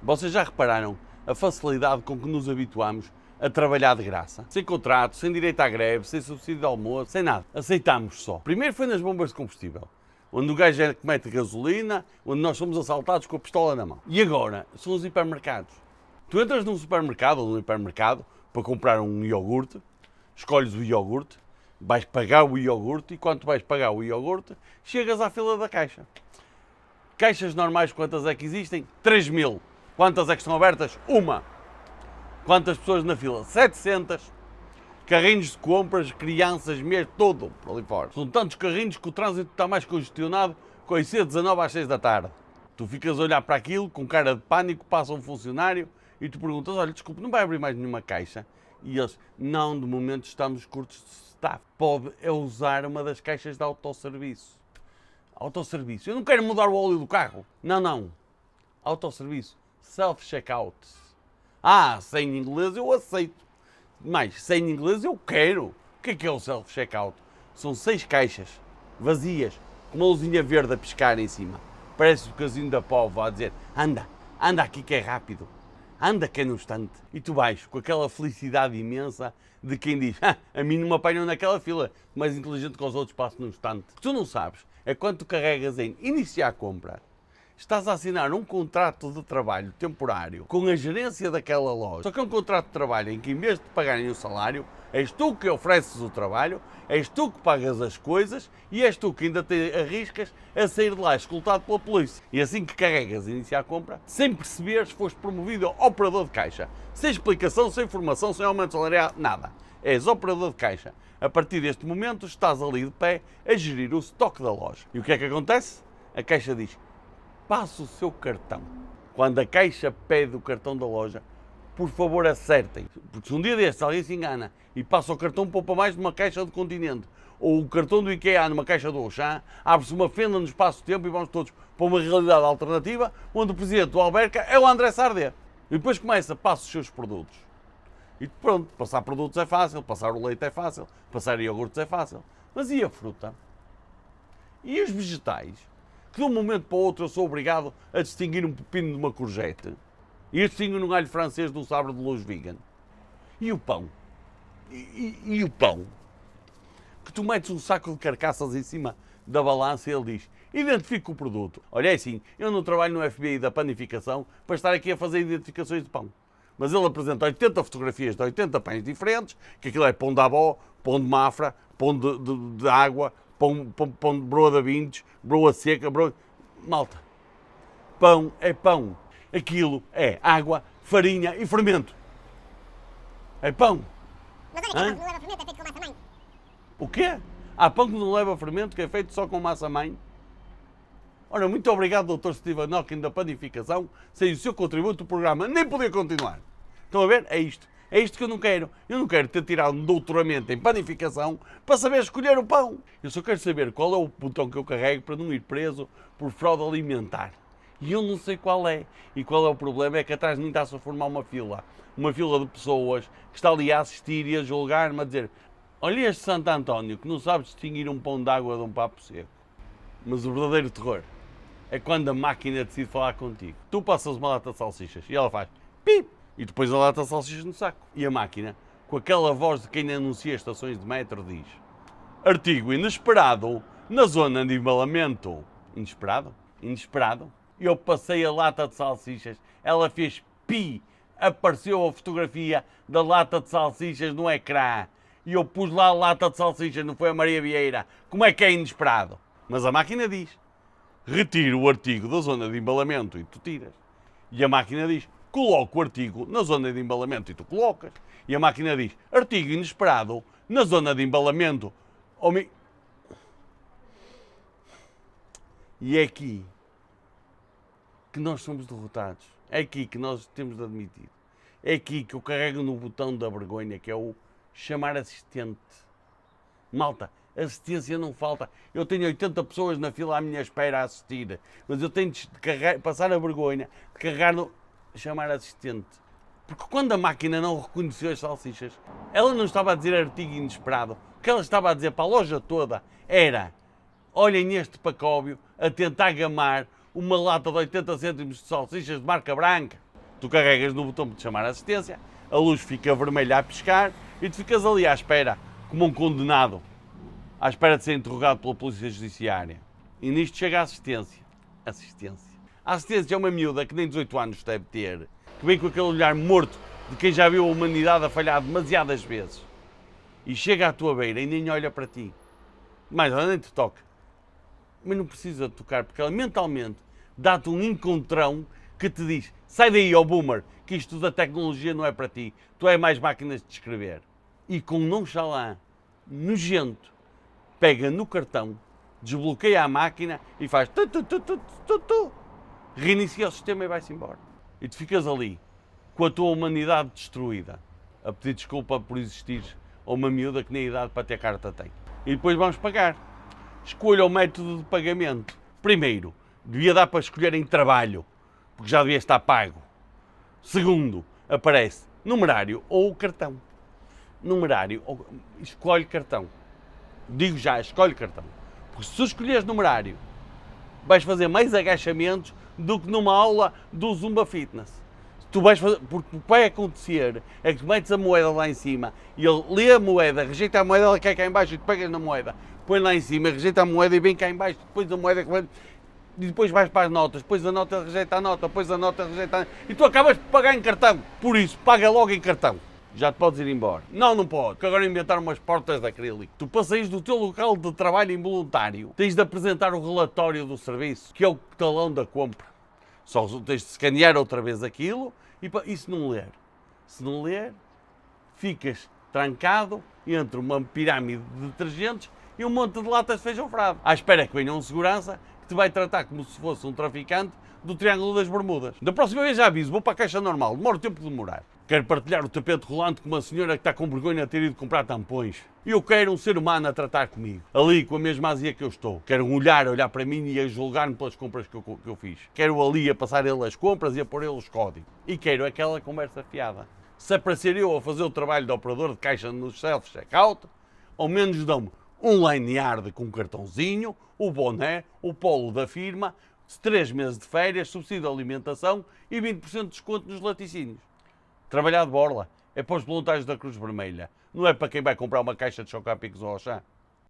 Vocês já repararam a facilidade com que nos habituamos a trabalhar de graça? Sem contrato, sem direito à greve, sem subsídio de almoço, sem nada. Aceitámos só. Primeiro foi nas bombas de combustível, onde o gajo é que mete gasolina, onde nós somos assaltados com a pistola na mão. E agora são os hipermercados. Tu entras num supermercado ou num hipermercado para comprar um iogurte, escolhes o iogurte, vais pagar o iogurte e quando vais pagar o iogurte, chegas à fila da caixa. Caixas normais, quantas é que existem? 3.000. Quantas é que estão abertas? Uma. Quantas pessoas na fila? 700. Carrinhos de compras, crianças, mesmo, todo por ali fora. São tantos carrinhos que o trânsito está mais congestionado que o IC19 às 6 da tarde. Tu ficas a olhar para aquilo, com cara de pânico, passa um funcionário e tu perguntas, olha, desculpe, não vai abrir mais nenhuma caixa? E eles, não, de momento estamos curtos de staff. Pode usar uma das caixas de autosserviço. Autosserviço. Eu não quero mudar o óleo do carro. Não. Autosserviço. Self-checkout. Sem inglês eu aceito. Mas sem inglês eu quero. O que é o self-checkout? São 6 caixas vazias, com uma luzinha verde a piscar em cima. Parece o casinho da Póvoa a dizer, anda aqui que é rápido. Anda que é no instante. E tu vais com aquela felicidade imensa de quem diz, a mim não me apanham naquela fila, mais inteligente que os outros passo no instante. O que tu não sabes é quando tu carregas em iniciar a compra, estás a assinar um contrato de trabalho temporário com a gerência daquela loja. Só que é um contrato de trabalho em que, em vez de te pagarem o salário, és tu que ofereces o trabalho, és tu que pagas as coisas e és tu que ainda te arriscas a sair de lá escoltado pela polícia. E assim que carregas a iniciar a compra, sem perceberes, foste promovido a operador de caixa. Sem explicação, sem formação, sem aumento salarial, nada. És operador de caixa. A partir deste momento, estás ali de pé a gerir o estoque da loja. E o que é que acontece? A caixa diz, passa o seu cartão. Quando a caixa pede o cartão da loja, por favor acertem. Porque se um dia destes alguém se engana e passa o cartão poupa mais numa caixa do Continente, ou o cartão do IKEA numa caixa do Auchan, abre-se uma fenda no espaço-tempo e vamos todos para uma realidade alternativa, onde o presidente do Alberca é o André Sardé. E depois passa os seus produtos. E pronto, passar produtos é fácil, passar o leite é fácil, passar iogurtes é fácil. Mas e a fruta? E os vegetais? Que de um momento para o outro eu sou obrigado a distinguir um pepino de uma courgette e a distinguir um alho francês de um sabre de luz vegan. E o pão? E o pão? Que tu metes um saco de carcaças em cima da balança e ele diz, identifica o produto. Olha, é assim, eu não trabalho no FBI da panificação para estar aqui a fazer identificações de pão. Mas ele apresenta 80 fotografias de 80 pães diferentes, que aquilo é pão de abó, pão de mafra, pão de água, pão de broa de vintes, broa seca, broa... Malta, pão é pão. Aquilo é água, farinha e fermento. É pão. Mas olha que pão que não leva fermento, é feito com massa-mãe. O quê? Há pão que não leva fermento, que é feito só com massa-mãe? Ora, muito obrigado, Dr. Stephen Hawking da panificação. Sem o seu contributo, o programa nem podia continuar. Estão a ver? É isto. É isto que eu não quero. Eu não quero ter tirado um doutoramento em panificação para saber escolher o pão. Eu só quero saber qual é o botão que eu carrego para não ir preso por fraude alimentar. E eu não sei qual é. E qual é o problema? É que atrás de mim está-se a formar uma fila. Uma fila de pessoas que está ali a assistir e a julgar-me, a dizer, olha este Santo António que não sabe distinguir um pão de água de um papo seco. Mas o verdadeiro terror é quando a máquina decide falar contigo. Tu passas uma lata de salsichas e ela faz pip e depois a lata de salsichas no saco. E a máquina, com aquela voz de quem anuncia estações de metro, diz, artigo inesperado na zona de embalamento. Inesperado? Inesperado? Eu passei a lata de salsichas, ela fez pi, apareceu a fotografia da lata de salsichas no ecrã. E eu pus lá a lata de salsichas, não foi a Maria Vieira. Como é que é inesperado? Mas a máquina diz, retira o artigo da zona de embalamento e tu tiras. E a máquina diz, coloca o artigo na zona de embalamento e tu colocas. E a máquina diz, artigo inesperado na zona de embalamento. E é aqui que nós somos derrotados. É aqui que nós temos de admitir. É aqui que eu carrego no botão da vergonha, que é o chamar assistente. Malta, assistência não falta. Eu tenho 80 pessoas na fila à minha espera a assistir, mas eu tenho de passar a vergonha de carregar no chamar assistente. Porque quando a máquina não reconheceu as salsichas, ela não estava a dizer artigo inesperado. O que ela estava a dizer para a loja toda era, olhem este pacóvio a tentar gamar uma lata de 80 cêntimos de salsichas de marca branca. Tu carregas no botão de chamar a assistência, a luz fica vermelha a piscar e tu ficas ali à espera, como um condenado, à espera de ser interrogado pela polícia judiciária. E nisto chega a assistência. A assistência é uma miúda que nem 18 anos deve ter, que vem com aquele olhar morto de quem já viu a humanidade a falhar demasiadas vezes. E chega à tua beira e nem olha para ti. Mais ela nem te toca. Mas não precisa de tocar, porque ela mentalmente dá-te um encontrão que te diz: sai daí, ó boomer, que isto da tecnologia não é para ti. Tu é mais máquinas de escrever. E com um nonchalant, nojento, pega no cartão, desbloqueia a máquina e faz tu. Reinicia o sistema e vai-se embora. E tu ficas ali, com a tua humanidade destruída, a pedir desculpa por existir a uma miúda que nem a idade para ter carta tem. E depois vamos pagar. Escolha o método de pagamento. Primeiro, devia dar para escolher em trabalho, porque já devia estar pago. Segundo, aparece numerário ou cartão. Numerário, escolhe cartão. Digo já, escolhe cartão. Porque se tu escolheres numerário, vais fazer mais agachamentos do que numa aula do Zumba Fitness. Tu vais fazer, porque o que vai acontecer é que tu metes a moeda lá em cima e ele lê a moeda, rejeita a moeda, ela cai cá em baixo e tu pegas na moeda, põe lá em cima, rejeita a moeda e vem cá em baixo, depois a moeda e depois vais para as notas, depois a nota rejeita a nota, depois a nota rejeita a nota, e tu acabas de pagar em cartão. Por isso, paga logo em cartão. Já te podes ir embora. Não pode, porque agora inventaram umas portas de acrílico. Tu para saís do teu local de trabalho involuntário, tens de apresentar o relatório do serviço, que é o talão da compra. Só tens de escanear outra vez aquilo e se não ler? Se não ler, ficas trancado entre uma pirâmide de detergentes e um monte de latas de feijão frado. À espera que venha um segurança que te vai tratar como se fosse um traficante do Triângulo das Bermudas. Da próxima vez já aviso, vou para a caixa normal, demora o tempo de demorar. Quero partilhar o tapete rolante com uma senhora que está com vergonha de ter ido comprar tampões. E eu quero um ser humano a tratar comigo, ali com a mesma azia que eu estou. Quero um olhar para mim e a julgar-me pelas compras que eu fiz. Quero ali a passar ele as compras e a pôr ele os códigos. E quero aquela conversa fiada. Se é para ser eu a fazer o trabalho de operador de caixa no self-checkout, ao menos dão-me um lanyard com um cartãozinho, o boné, o polo da firma, 3 meses de férias, subsídio de alimentação e 20% de desconto nos laticínios. Trabalhar de borla é para os voluntários da Cruz Vermelha, não é para quem vai comprar uma caixa de Chocapicos ou ao chá.